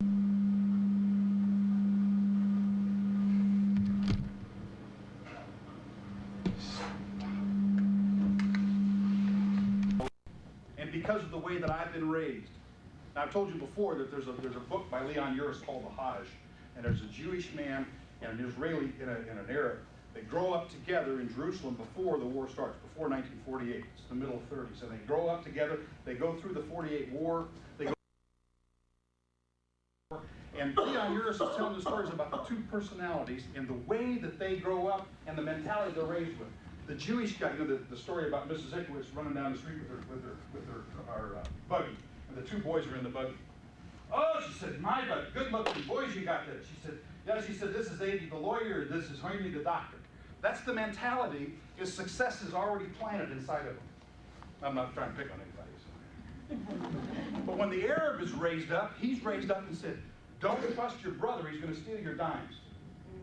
And because of the way that I've been raised. Now, I've told you before that there's a book by Leon Uris called The Hajj, and there's a Jewish man and an Israeli and an Arab. They grow up together in Jerusalem before the war starts, before 1948. It's the middle of 30s. And they grow up together. They go through the 48 war. And Leon Uris is telling the stories about the two personalities and the way that they grow up and the mentality they're raised with. The Jewish guy, you know, the story about Mrs. Ickowitz running down the street with her buggy, and the two boys are in the buggy. Oh, she said, my buggy, good-looking boys you got there. She said, yeah, she said, this is Davy the lawyer, this is Henry the doctor. That's the mentality, is success is already planted inside of them. I'm not trying to pick on anybody. So. But when the Arab is raised up, he's raised up and said, don't trust your brother, he's going to steal your dimes.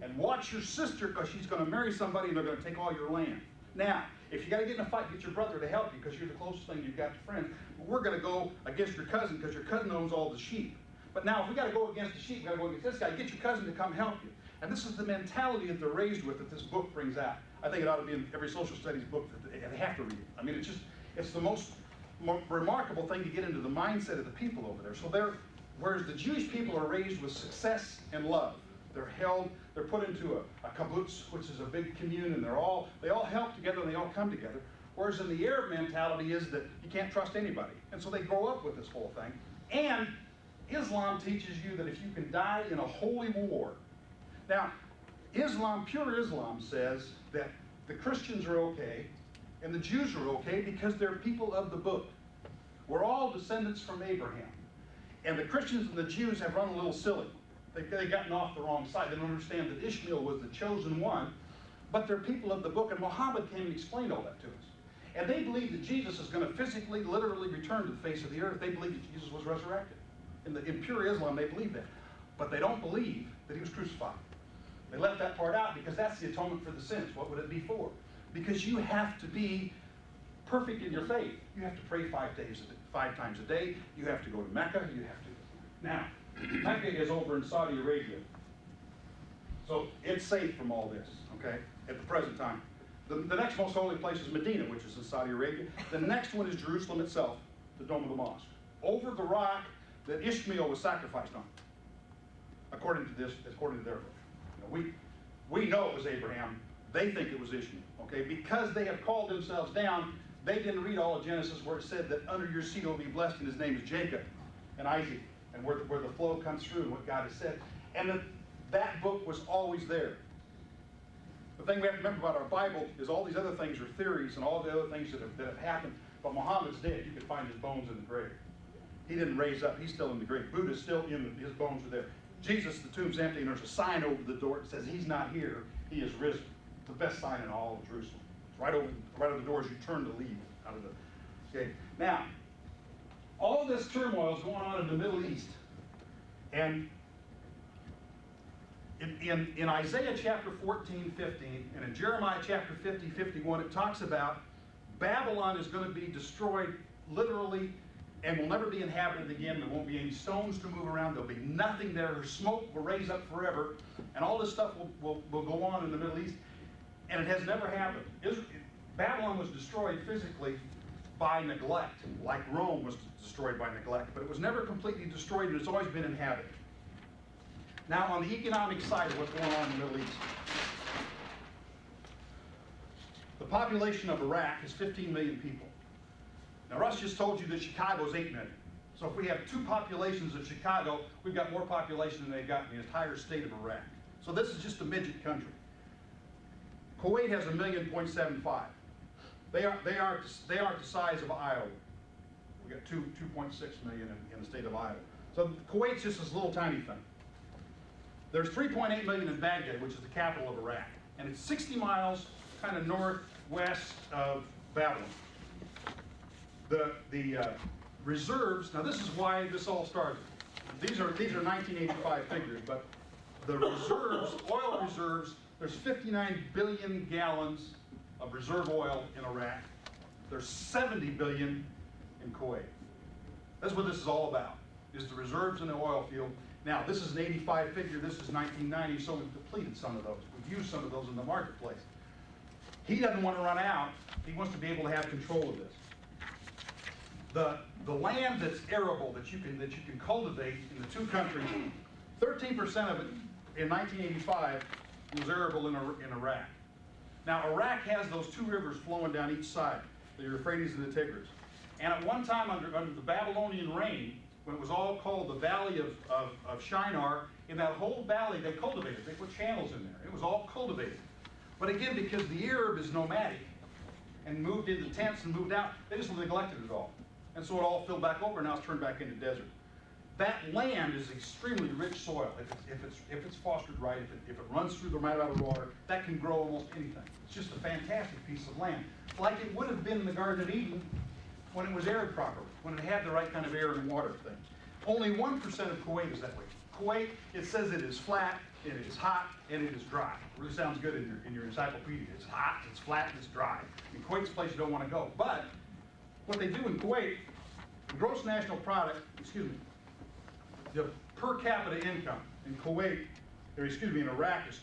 And watch your sister, because she's going to marry somebody and they're going to take all your land. Now, if you got to get in a fight, get your brother to help you, because you're the closest thing you've got to friends. But we're going to go against your cousin, because your cousin owns all the sheep. But now, if we got to go against the sheep, we got to go against this guy. Get your cousin to come help you. And this is the mentality that they're raised with, that this book brings out. I think it ought to be in every social studies book that they have to read it. I mean, it's the most remarkable thing to get into the mindset of the people over there. So whereas the Jewish people are raised with success and love. They're put into a kibbutz, which is a big commune, and they all help together and they all come together. Whereas in the Arab mentality is that you can't trust anybody. And so they grow up with this whole thing. And Islam teaches you that if you can die in a holy war. Now, pure Islam says that the Christians are okay and the Jews are okay because they're people of the book. We're all descendants from Abraham. And the Christians and the Jews have run a little silly. They've gotten off the wrong side. They don't understand that Ishmael was the chosen one, but they're people of the book, and Muhammad came and explained all that to us. And they believe that Jesus is going to physically, literally return to the face of the earth. They believe that Jesus was resurrected. In pure Islam, they believe that. But they don't believe that he was crucified. They left that part out because that's the atonement for the sins. What would it be for? Because you have to be perfect in your faith. You have to pray 5 times a day. You have to go to Mecca. You have to. Now, Mecca is over in Saudi Arabia. So it's safe from all this, okay, at the present time. The next most holy place is Medina, which is in Saudi Arabia. The next one is Jerusalem itself, the Dome of the Mosque. Over the rock that Ishmael was sacrificed on, according to their book. You know, we know it was Abraham. They think it was Ishmael, okay? Because they have called themselves down, they didn't read all of Genesis where it said that under your seed will be blessed, and his name is Jacob and Isaac, and where the flow comes through and what God has said. And that book was always there. The thing we have to remember about our Bible is all these other things are theories and all the other things that have happened. But Muhammad's dead. You can find his bones in the grave. He didn't raise up. He's still in the grave. Buddha's still his bones are there. Jesus, the tomb's empty, and there's a sign over the door that says he's not here. He is risen. It's the best sign in all of Jerusalem. It's right over the door as you turn to leave out of the gate. Now, all this turmoil is going on in the Middle East. And in Isaiah chapter 14, 15, and in Jeremiah chapter 50, 51, it talks about Babylon is going to be destroyed literally and will never be inhabited again. There won't be any stones to move around. There'll be nothing there. Her smoke will raise up forever. And all this stuff will go on in the Middle East. And it has never happened. Babylon was destroyed physically by neglect, like Rome was destroyed by neglect. But it was never completely destroyed, and it's always been inhabited. Now, on the economic side of what's going on in the Middle East, the population of Iraq is 15 million people. Now, Russ just told you that Chicago is 8 million. So if we have two populations of Chicago, we've got more population than they've got in the entire state of Iraq. So this is just a midget country. Kuwait has 1.75 million. They aren't the size of Iowa. We got 2.6 million in the state of Iowa. So Kuwait's just this little tiny thing. There's 3.8 million in Baghdad, which is the capital of Iraq. And it's 60 miles kind of northwest of Babylon. The reserves, now this is why this all started. These are 1985 figures, but the reserves, oil reserves, there's 59 billion gallons of reserve oil in Iraq. There's 70 billion in Kuwait. That's what this is all about, is the reserves in the oil field. Now, this is an 85 figure, this is 1990, so we've depleted some of those. We've used some of those in the marketplace. He doesn't want to run out. He wants to be able to have control of this. The land that's arable, that you can cultivate in the two countries, 13% of it in 1985 was arable in Iraq. Now, Iraq has those two rivers flowing down each side, the Euphrates and the Tigris. And at one time, under the Babylonian reign, when it was all called the Valley of Shinar, in that whole valley they cultivated. They put channels in there. It was all cultivated. But again, because the Arab is nomadic and moved into tents and moved out, they just neglected it all. And so it all filled back over, and now it's turned back into desert. That land is extremely rich soil. If it's fostered right, if it runs through the right amount of water, that can grow almost anything. It's just a fantastic piece of land. Like it would have been in the Garden of Eden when it was arid properly, when it had the right kind of air and water thing. Only 1% of Kuwait is that way. Kuwait, it says it is flat, it is hot, and it is dry. It really sounds good in your encyclopedia. It's hot, it's flat, and it's dry. And Kuwait's a place you don't want to go. But what they do in Kuwait, the gross national product, the per capita income in Kuwait, in Iraq is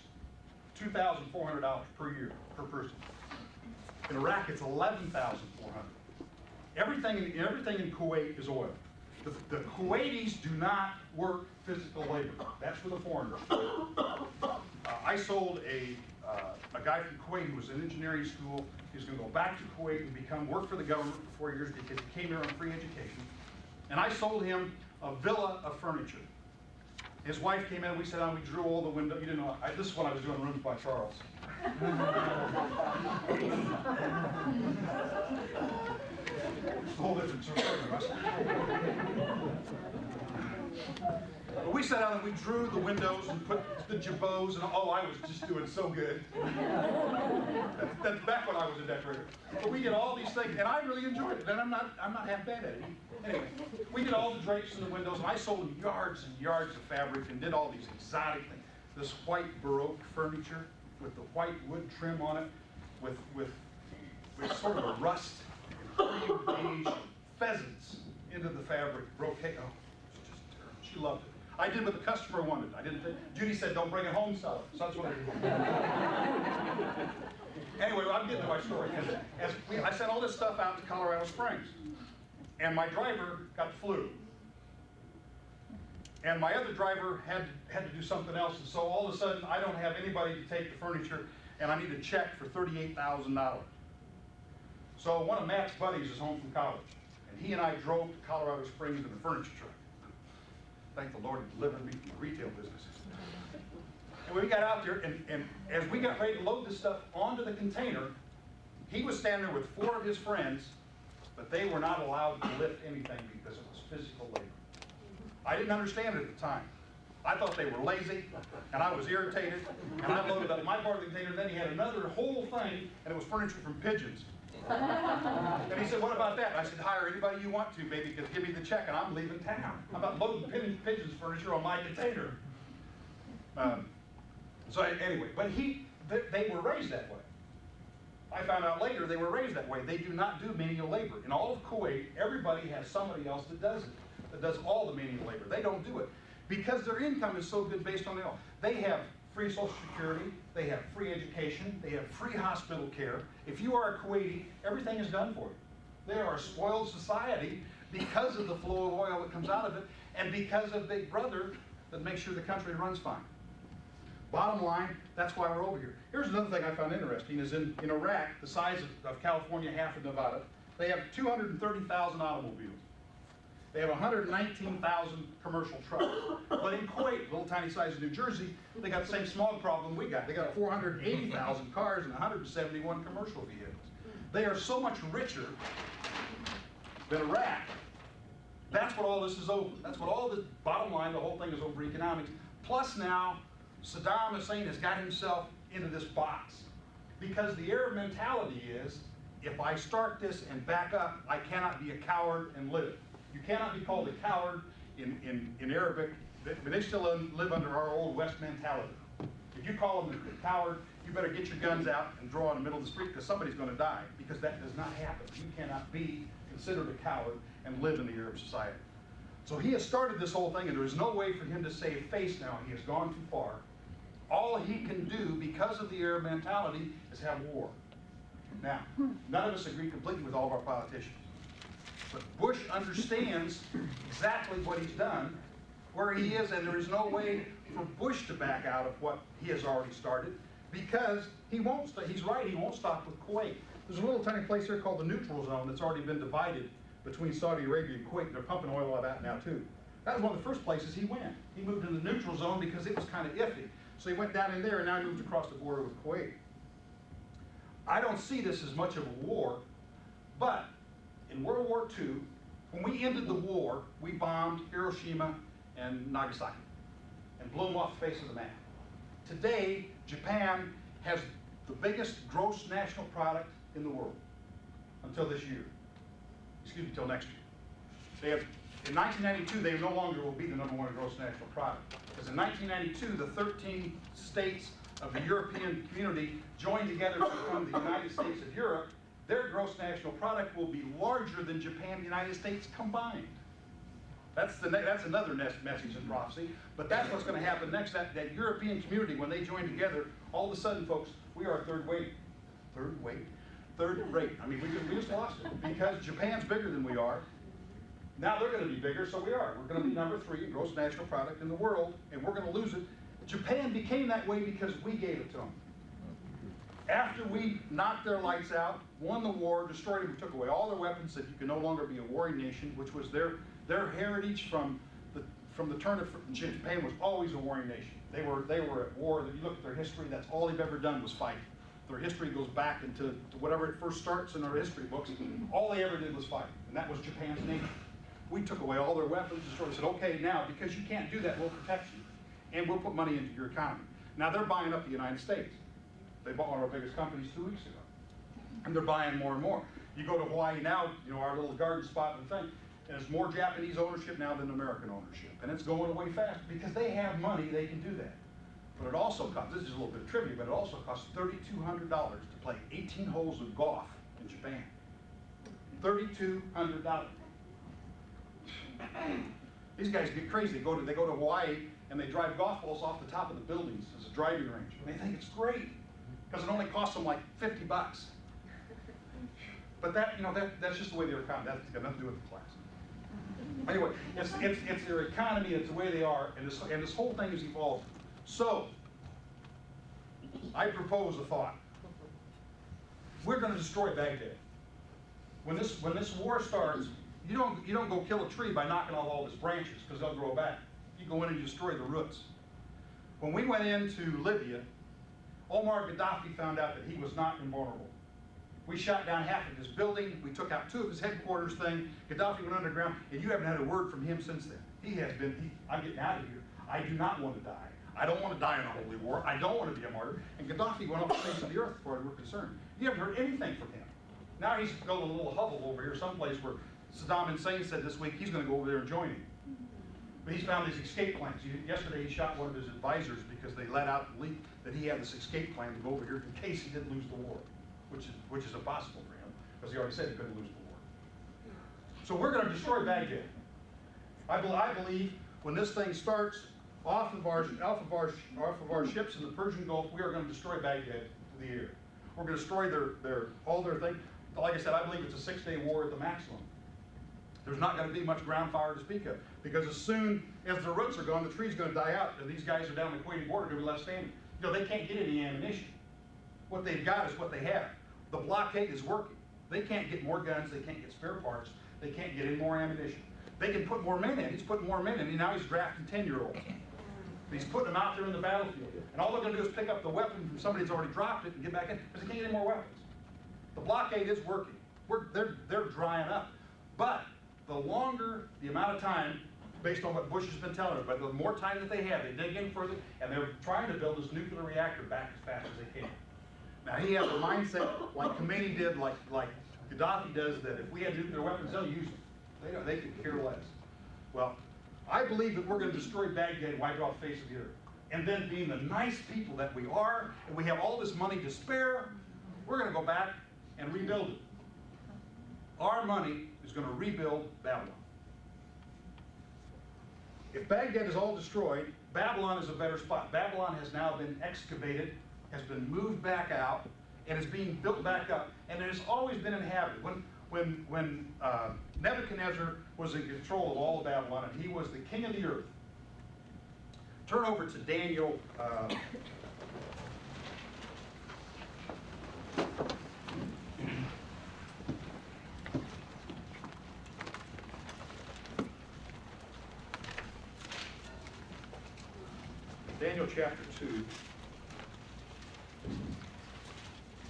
$2,400 per year, per person. In Iraq, it's $11,400. Everything in Kuwait is oil. The Kuwaitis do not work physical labor. That's for the foreigners. I sold a guy from Kuwait who was in engineering school. He was going to go back to Kuwait and work for the government for 4 years because he came here on free education. And I sold him a villa of furniture. His wife came in, we sat down, we drew all the windows. You didn't know, this is when I was doing Rooms by Charles. It's a whole different story. But we sat down and we drew the windows and put the jabots, and I was just doing so good. That's back when I was a decorator. But we did all these things, and I really enjoyed it. And I'm not half bad at it. Anyway, we did all the drapes in the windows, and I sold yards and yards of fabric and did all these exotic things. This white Baroque furniture with the white wood trim on it, with sort of a rust and cream beige pheasants into the fabric, brocade. Oh, it's just terrible. She loved it. I did what the customer wanted. I didn't think. Judy said, "Don't bring it home, sell it." So that's what I did. Anyway, I'm getting to my story. I sent all this stuff out to Colorado Springs, and my driver got the flu. And my other driver had to do something else, and so all of a sudden, I don't have anybody to take the furniture, and I need a check for $38,000. So one of Matt's buddies is home from college, and he and I drove to Colorado Springs in the furniture truck. Thank the Lord he delivered me from the retail business. And we got out there, and as we got ready to load this stuff onto the container, he was standing there with 4 of his friends, but they were not allowed to lift anything because it was physical labor. I didn't understand it at the time. I thought they were lazy, and I was irritated, and I loaded up my part of the container, then he had another whole thing, and it was furniture from pigeons. And he said, "What about that?" And I said, "Hire anybody you want to, baby, because give me the check and I'm leaving town. I'm not loading pigeons furniture on my container." Anyway, but they were raised that way. I found out later they were raised that way. They do not do menial labor. In all of Kuwait, everybody has somebody else that does it, that does all the menial labor. They don't do it because their income is so good based on it all. They have free Social Security, they have free education, they have free hospital care. If you are a Kuwaiti, everything is done for you. They are a spoiled society because of the flow of oil that comes out of it and because of Big Brother that makes sure the country runs fine. Bottom line, that's why we're over here. Here's another thing I found interesting is in Iraq, the size of California, half of Nevada, they have 230,000 automobiles. They have 119,000 commercial trucks. But in Kuwait, little tiny size of New Jersey, they got the same smog problem we got. They got 480,000 cars and 171 commercial vehicles. They are so much richer than Iraq. That's what all this is over. That's what all the bottom line, the whole thing is over economics. Plus now, Saddam Hussein has got himself into this box. Because the Arab mentality is, if I start this and back up, I cannot be a coward and live. You cannot be called a coward in Arabic, but they still live under our old West mentality. If you call them a coward, you better get your guns out and draw in the middle of the street because somebody's going to die, because that does not happen. You cannot be considered a coward and live in the Arab society. So he has started this whole thing, and there is no way for him to save face now. He has gone too far. All he can do, because of the Arab mentality, is have war. Now, none of us agree completely with all of our politicians. But Bush understands exactly what he's done, where he is, and there is no way for Bush to back out of what he has already started, because he won't. He's right, he won't stop with Kuwait. There's a little tiny place here called the neutral zone that's already been divided between Saudi Arabia and Kuwait. They're pumping oil out of that now too. That was one of the first places he went. He moved in the neutral zone because it was kind of iffy. So he went down in there, and now he moved across the border with Kuwait. I don't see this as much of a war, but in World War II, when we ended the war, we bombed Hiroshima and Nagasaki and blew them off the face of the map. Today, Japan has the biggest gross national product in the world until this year. Excuse me, until next year. They have, in 1992, they no longer will be the #1 gross national product. Because in 1992, the 13 states of the European community joined together to become the United States of Europe. Their gross national product will be larger than Japan and the United States combined. That's another message in prophecy, but that's what's going to happen next. That European community, when they join together, all of a sudden, folks, we are third rate. I mean, we just lost it because Japan's bigger than we are. Now they're going to be bigger, so we are. We're going to be #3 in gross national product in the world, and we're going to lose it. Japan became that way because we gave it to them. After we knocked their lights out, won the war, destroyed them, we took away all their weapons, said you can no longer be a warring nation, which was their heritage from the turn of Japan was always a warring nation. They were at war. If you look at their history, that's all they've ever done was fight. Their history goes back into whatever it first starts in our history books. All they ever did was fight, and that was Japan's nature. We took away all their weapons, destroyed. Said, okay, now because you can't do that, we'll protect you, and we'll put money into your economy. Now they're buying up the United States. They bought one of our biggest companies 2 weeks ago, and they're buying more and more. You go to Hawaii now, our little garden spot and thing, and it's more Japanese ownership now than American ownership, and it's going away fast because they have money, they can do that. But it also costs, this is a little bit of trivia, but it also costs $3,200 to play 18 holes of golf in Japan. $3,200. These guys get crazy. They go to Hawaii and they drive golf balls off the top of the buildings as a driving range. And they think it's great because it only costs them like $50. But that's just the way they're economy. That's got nothing to do with the class. Anyway, it's their economy. It's the way they are, and this whole thing has evolved. So, I propose a thought. We're going to destroy Baghdad. When this war starts, you don't go kill a tree by knocking off all its branches because they'll grow back. You go in and you destroy the roots. When we went into Libya, Omar Gaddafi found out that he was not invulnerable. We shot down half of his building. We took out 2 of his headquarters thing. Gaddafi went underground, and you haven't had a word from him since then. I'm getting out of here. I do not want to die. I don't want to die in a holy war. I don't want to be a martyr. And Gaddafi went off the face of the earth as far as we're concerned. You haven't heard anything from him. Now he's building a little hovel over here someplace where Saddam Hussein said this week he's going to go over there and join him. But he's found these escape plans. Yesterday he shot one of his advisors because they let out the leak that he had this escape plan to go over here in case he did lose the war, which is impossible for him because he already said he couldn't lose the war. So we're going to destroy Baghdad. I believe when this thing starts, off of our ships in the Persian Gulf, we are going to destroy Baghdad to the air. We're going to destroy all their thing. Like I said, I believe it's a 6-day war at the maximum. There's not going to be much ground fire to speak of because as soon as the roots are gone, the tree's going to die out, and these guys are down the Kuwaiti border going to be left standing. They can't get any ammunition. What they've got is what they have. The blockade is working. They can't get more guns. They can't get spare parts. They can't get any more ammunition. They can put more men in. He's putting more men in. Now he's drafting 10-year-olds. He's putting them out there in the battlefield. And all they're going to do is pick up the weapon from somebody that's already dropped it and get back in because they can't get any more weapons. The blockade is working. They're drying up. But the longer the amount of time, based on what Bush has been telling us, but the more time that they have, they dig in further, and they're trying to build this nuclear reactor back as fast as they can. Now he has a mindset like Khomeini did, like Gaddafi does, that if we had nuclear weapons, they'll use them. They could care less. Well, I believe that we're going to destroy Baghdad and wipe it off the face of the earth. And then being the nice people that we are, and we have all this money to spare, we're going to go back and rebuild it. Our money is going to rebuild Babylon. If Baghdad is all destroyed, Babylon is a better spot. Babylon has now been excavated, has been moved back out, and is being built back up, and it has always been inhabited. When Nebuchadnezzar was in control of all of Babylon, and he was the king of the earth. Turn over to Daniel. Daniel chapter 2.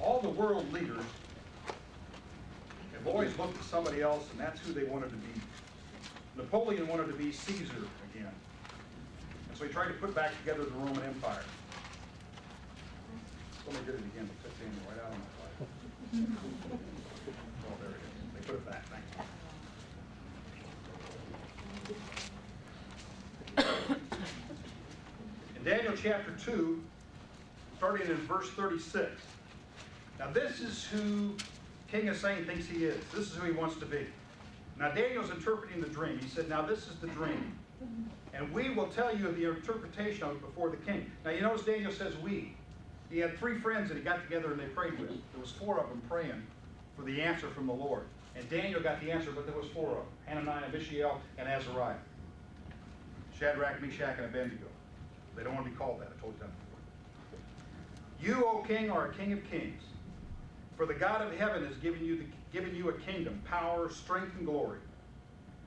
All the world leaders have always looked at somebody else, and that's who they wanted to be. Napoleon wanted to be Caesar again. And so he tried to put back together the Roman Empire. Somebody did it again. They took Daniel right out of my Bible. Oh, there it is. They put it back. Thank you. In Daniel chapter 2, starting in verse 36. Now this is who King Hussein thinks he is. This is who he wants to be. Now Daniel's interpreting the dream. He said, now this is the dream. And we will tell you the interpretation of it before the king. Now you notice Daniel says we. He had 3 friends that he got together and they prayed with. There was 4 of them praying for the answer from the Lord. And Daniel got the answer, but there was 4 of them. Hananiah, Mishael, and Azariah. Shadrach, Meshach, and Abednego. They don't want to be called that. I told you that before. You, O king, are a king of kings. For the God of heaven has given you a kingdom, power, strength, and glory.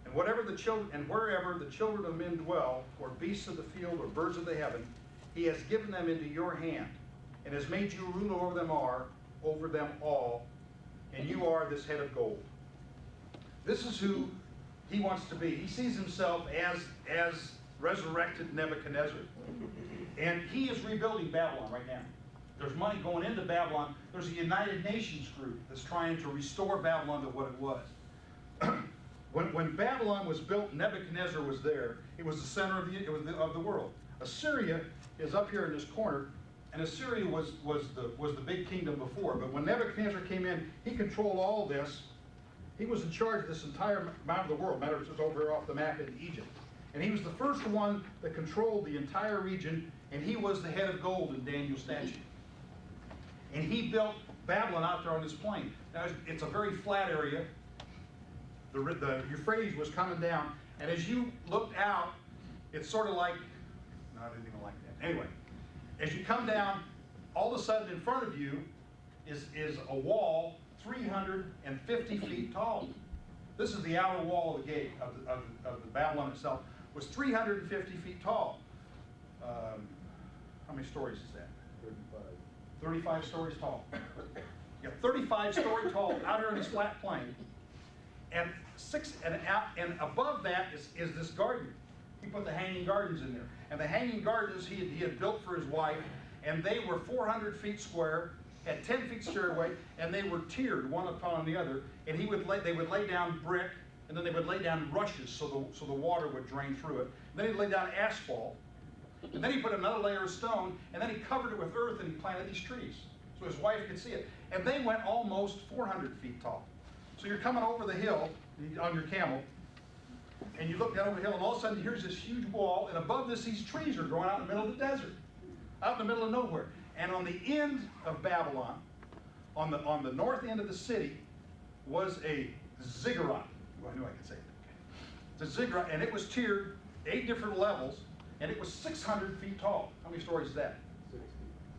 And wherever the children of men dwell, or beasts of the field, or birds of the heaven, he has given them into your hand, and has made you ruler over them all, and you are this head of gold. This is who he wants to be. He sees himself as resurrected Nebuchadnezzar. And he is rebuilding Babylon right now. There's money going into Babylon. There's a United Nations group that's trying to restore Babylon to what it was. When Babylon was built, Nebuchadnezzar was there. It was the center of the world. Assyria is up here in this corner, and Assyria was the big kingdom before. But when Nebuchadnezzar came in, he controlled all this. He was in charge of this entire amount of the world. Matter of fact, it's over here off the map in Egypt. And he was the first one that controlled the entire region, and he was the head of gold in Daniel's statue. And he built Babylon out there on this plain. Now, it's a very flat area. The Euphrates was coming down, and as you looked out, it's sort of like, no, I didn't even like that. Anyway, as you come down, all of a sudden in front of you is a wall 350 feet tall. This is the outer wall of the gate of the Babylon itself. Was 350 feet tall. How many stories is that? 35 stories tall. Yeah, 35 story tall out here in this flat plain. And above that is this garden. He put the hanging gardens in there. And the hanging gardens he had built for his wife, and they were 400 feet square, had 10 feet stairway, and they were tiered one upon the other. And they would lay down brick, and then they would lay down rushes so the water would drain through it. And then he'd lay down asphalt. And then he put another layer of stone, and then he covered it with earth, and he planted these trees so his wife could see it. And they went almost 400 feet tall. So you're coming over the hill on your camel, and you look down over the hill, and all of a sudden here's this huge wall, and above this these trees are growing out in the middle of the desert, out in the middle of nowhere. And on the end of Babylon, on the north end of the city, was a ziggurat. Well, I knew I could say it. The ziggurat, and it was tiered 8 different levels, and it was 600 feet tall. How many stories is that?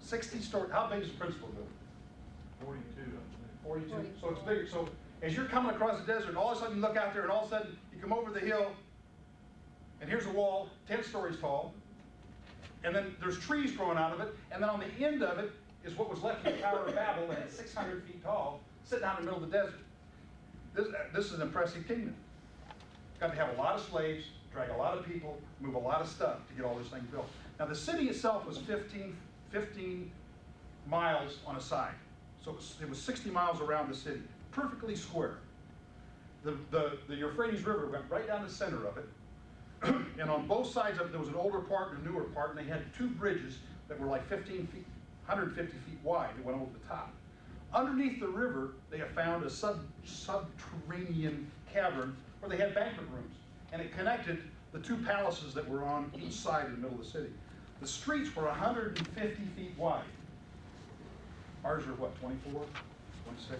60 stories. How big is the principal building? 42. 42. So it's bigger. So as you're coming across the desert, and all of a sudden you look out there, and all of a sudden you come over the hill, and here's a wall 10 stories tall, and then there's trees growing out of it, and then on the end of it is what was left of the Tower of Babel, and it's 600 feet tall, sitting out in the middle of the desert. This is an impressive kingdom. Got to have a lot of slaves, drag a lot of people, move a lot of stuff to get all this thing built. Now the city itself was 15 miles on a side. So it was 60 miles around the city, perfectly square. The Euphrates River went right down the center of it. And on both sides of it, there was an older part and a newer part, and they had 2 bridges that were like 15 feet, 150 feet wide that went over the top. Underneath the river, they have found a subterranean cavern where they had banquet rooms. And it connected the two palaces that were on each side in the middle of the city. The streets were 150 feet wide. Ours are what, 24, 26?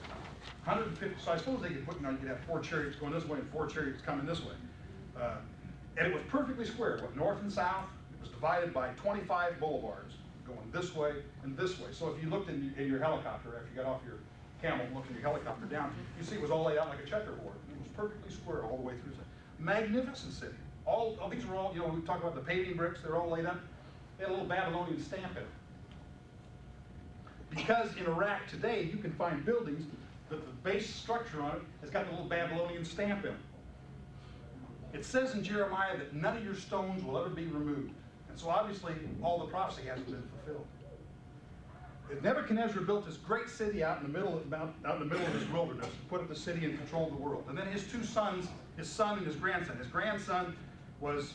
150, so I suppose they could put, you could have 4 chariots going this way and 4 chariots coming this way. And it was perfectly square, what, north and south. It was divided by 25 boulevards going this way and this way. So if you looked in your helicopter after you got off your camel and looked in your helicopter down, you see it was all laid out like a checkerboard. It was perfectly square all the way through. Magnificent city. All these were all, we talk about the paving bricks, they're all laid up. They had a little Babylonian stamp in it. Because in Iraq today, you can find buildings that the base structure on it has got the little Babylonian stamp in it. It says in Jeremiah that none of your stones will ever be removed. And so obviously, all the prophecy hasn't been fulfilled. Nebuchadnezzar built this great city out in the middle of this wilderness, put up the city and controlled the world. And then his 2 sons, his son and his grandson. His grandson was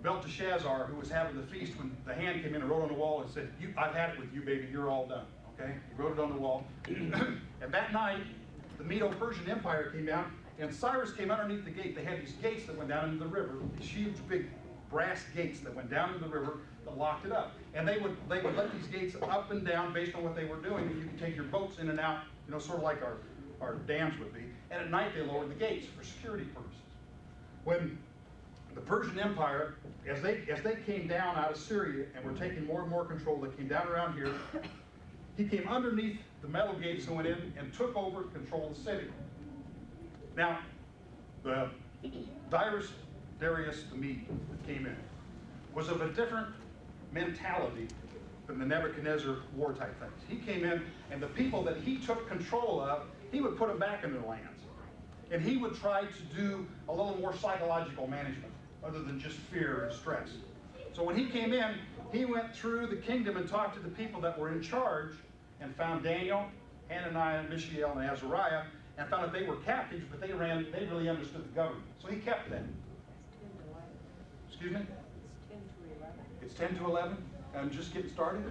Belteshazzar, who was having the feast when the hand came in and wrote on the wall and said, I've had it with you, baby, you're all done. Okay? He wrote it on the wall. And that night, the Medo-Persian Empire came down, and Cyrus came underneath the gate. They had these gates that went down into the river, these huge, big brass gates that went down into the river that locked it up. And they would let these gates up and down based on what they were doing, and you could take your boats in and out, sort of like our dams would be. And at night, they lowered the gates for security purposes. When the Persian Empire, as they came down out of Syria and were taking more and more control, they came down around here, he came underneath the metal gates and went in and took over control of the city. Now, the Darius the Mede that came in was of a different mentality than the Nebuchadnezzar war type things. He came in, and the people that he took control of, he would put them back in their lands. And he would try to do a little more psychological management other than just fear and stress. So when he came in, he went through the kingdom and talked to the people that were in charge and found Daniel, Hananiah, Mishael, and Azariah, and found that they were captives, but they really understood the government. So he kept them. Excuse me? It's 10 to 11. I'm just getting started.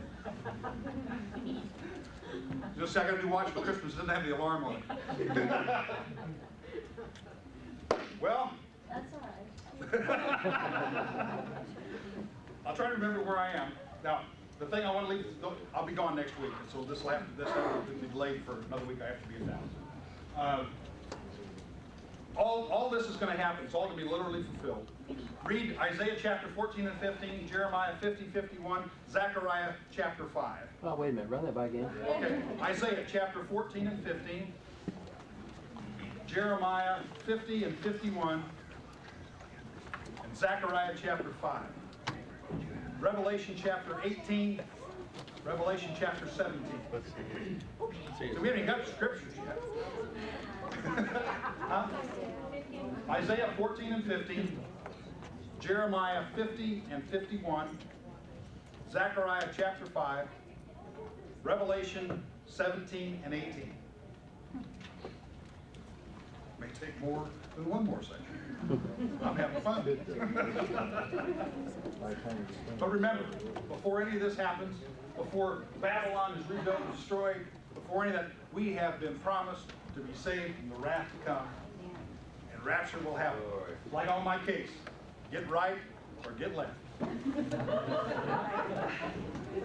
Just I got a new watch for Christmas. It doesn't have the alarm on it. Well, that's all right. I'll try to remember where I am. Now, the thing I want to leave, I'll be gone next week, and so this will be delayed for another week. I have to be in town. All this is going to happen. It's all going to be literally fulfilled. Read Isaiah chapter 14 and 15, Jeremiah 50, 51, Zechariah chapter 5. Oh, wait a minute. Run that by again. Okay. Isaiah chapter 14 and 15, Jeremiah 50 and 51, and Zechariah chapter 5. Revelation chapter 18, Revelation chapter 17. So we haven't even got the scriptures yet. Huh? Isaiah 14 and 15, Jeremiah 50 and 51, Zechariah chapter 5, Revelation 17 and 18. May take more than one more section. I'm having fun. But remember, before any of this happens, before Babylon is rebuilt and destroyed, before any of that, we have been promised to be saved from the wrath to come. And rapture will happen. Like on my case, get right or get left. It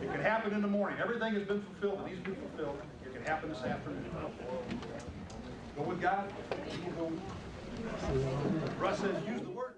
can happen in the morning. Everything has been fulfilled that needs to be fulfilled. It can happen this afternoon. Go with God. Russ says use the word.